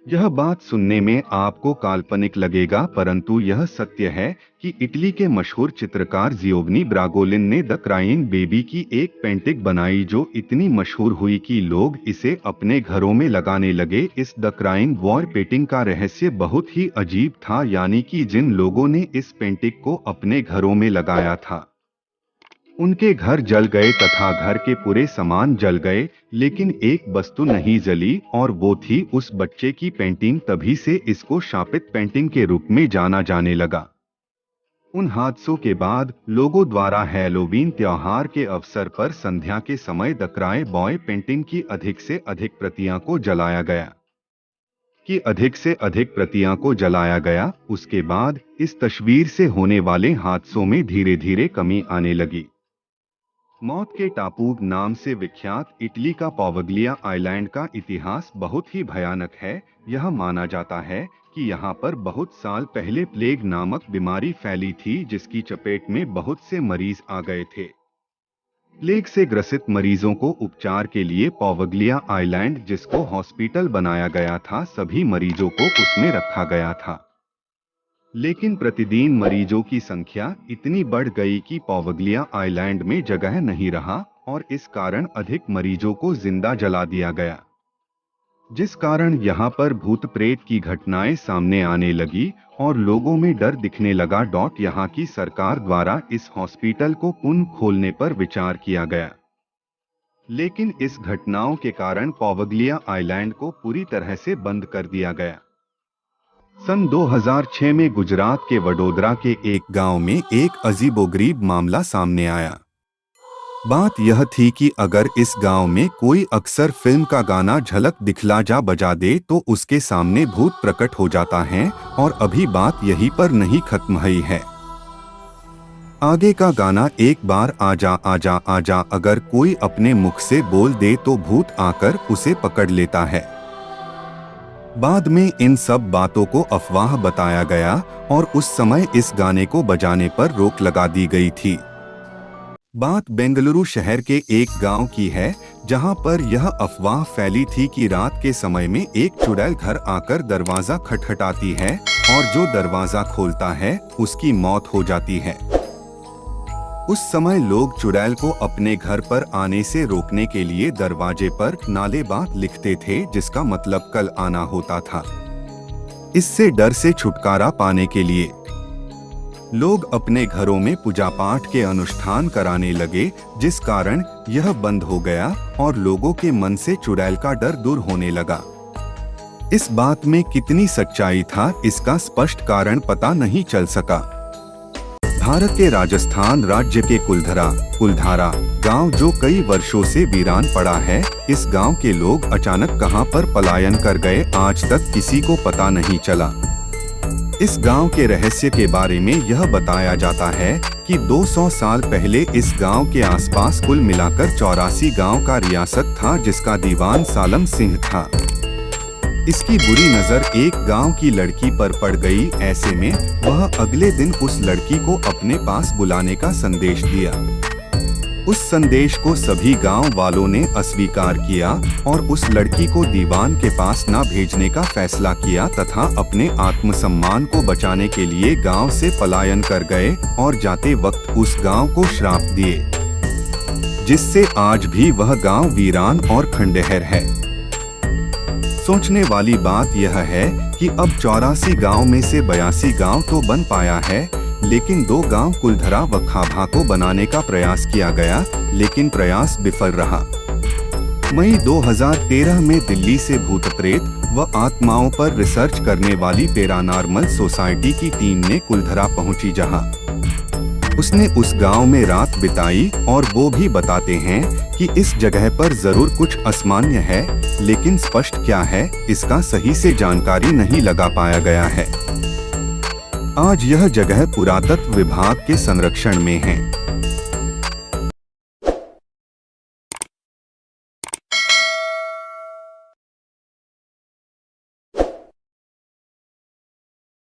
यह बात सुनने में आपको काल्पनिक लगेगा, परंतु यह सत्य है कि इटली के मशहूर चित्रकार जियोवनी ब्रागोलिन ने द क्राइंग बेबी की एक पेंटिंग बनाई जो इतनी मशहूर हुई कि लोग इसे अपने घरों में लगाने लगे। इस द क्राइंग बॉय पेंटिंग का रहस्य बहुत ही अजीब था, यानी कि जिन लोगों ने इस पेंटिंग को अपने घरों में लगाया था उनके घर जल गए तथा घर के पूरे सामान जल गए, लेकिन एक वस्तु नहीं जली और वो थी उस बच्चे की पेंटिंग। तभी से इसको शापित पेंटिंग के रूप में जाना जाने लगा। उन हादसों के बाद लोगों द्वारा हैलोवीन त्योहार के अवसर पर संध्या के समय द क्राई बॉय पेंटिंग की अधिक से अधिक प्रतियां को जलाया गया। उसके बाद इस तस्वीर से होने वाले हादसों में धीरे धीरे कमी आने लगी। मौत के टापू नाम से विख्यात इटली का पोवग्लिया आइलैंड का इतिहास बहुत ही भयानक है। यह माना जाता है कि यहाँ पर बहुत साल पहले प्लेग नामक बीमारी फैली थी, जिसकी चपेट में बहुत से मरीज आ गए थे। प्लेग से ग्रसित मरीजों को उपचार के लिए पोवग्लिया आइलैंड, जिसको हॉस्पिटल बनाया गया था, सभी मरीजों को उसमें रखा गया था। लेकिन प्रतिदिन मरीजों की संख्या इतनी बढ़ गई कि पोवग्लिया आइलैंड में जगह नहीं रहा और इस कारण अधिक मरीजों को जिंदा जला दिया गया, जिस कारण यहाँ पर भूत प्रेत की घटनाएं सामने आने लगी और लोगों में डर दिखने लगा। यहाँ की सरकार द्वारा इस हॉस्पिटल को पुनः खोलने पर विचार किया गया, लेकिन इस घटनाओं के कारण पोवग्लिया आइलैंड को पूरी तरह से बंद कर दिया गया। सन 2006 में गुजरात के वडोदरा के एक गांव में एक अजीबोगरीब मामला सामने आया। बात यह थी कि अगर इस गांव में कोई अक्सर फिल्म का गाना झलक दिखला जा बजा दे तो उसके सामने भूत प्रकट हो जाता है, और अभी बात यहीं पर नहीं खत्म हुई है। आगे का गाना एक बार आजा आजा आजा अगर कोई अपने मुख से बोल दे तो भूत आकर उसे पकड़ लेता है। बाद में इन सब बातों को अफवाह बताया गया और उस समय इस गाने को बजाने पर रोक लगा दी गई थी। बात बेंगलुरु शहर के एक गांव की है, जहां पर यह अफवाह फैली थी कि रात के समय में एक चुड़ैल घर आकर दरवाजा खटखटाती है और जो दरवाजा खोलता है उसकी मौत हो जाती है। उस समय लोग चुड़ैल को अपने घर पर आने से रोकने के लिए दरवाजे पर नालेबात लिखते थे, जिसका मतलब कल आना होता था। इससे डर से छुटकारा पाने के लिए लोग अपने घरों में पूजा पाठ के अनुष्ठान कराने लगे, जिस कारण यह बंद हो गया और लोगों के मन से चुड़ैल का डर दूर होने लगा। इस बात में कितनी सच्चाई था, इसका स्पष्ट कारण पता नहीं चल सका। भारत के राजस्थान राज्य के कुलधारा गांव, जो कई वर्षों से वीरान पड़ा है, इस गांव के लोग अचानक कहां पर पलायन कर गए, आज तक किसी को पता नहीं चला। इस गांव के रहस्य के बारे में यह बताया जाता है कि 200 साल पहले इस गांव के आसपास कुल मिलाकर 84 गांव का रियासत था, जिसका दीवान सालम सिंह था। इसकी बुरी नजर एक गांव की लड़की पर पड़ गई। ऐसे में वह अगले दिन उस लड़की को अपने पास बुलाने का संदेश दिया। उस संदेश को सभी गांव वालों ने अस्वीकार किया और उस लड़की को दीवान के पास न भेजने का फैसला किया तथा अपने आत्मसम्मान को बचाने के लिए गांव से पलायन कर गए और जाते वक्त उस गांव को श्राप दिए, जिससे आज भी वह गांव वीरान और खंडहर है। सोचने वाली बात यह है कि अब 84 गांव में से 82 गांव तो बन पाया है, लेकिन 2 गांव कुलधरा व खाभा को बनाने का प्रयास किया गया, लेकिन प्रयास विफल रहा। मई 2013 में दिल्ली से भूत प्रेत व आत्माओं पर रिसर्च करने वाली पैरानॉर्मल सोसाइटी की टीम ने कुलधरा पहुंची, जहां उसने उस गांव में रात बिताई और वो भी बताते हैं कि इस जगह पर जरूर कुछ असामान्य है, लेकिन स्पष्ट क्या है इसका सही से जानकारी नहीं लगा पाया गया है। आज यह जगह पुरातत्व विभाग के संरक्षण में है।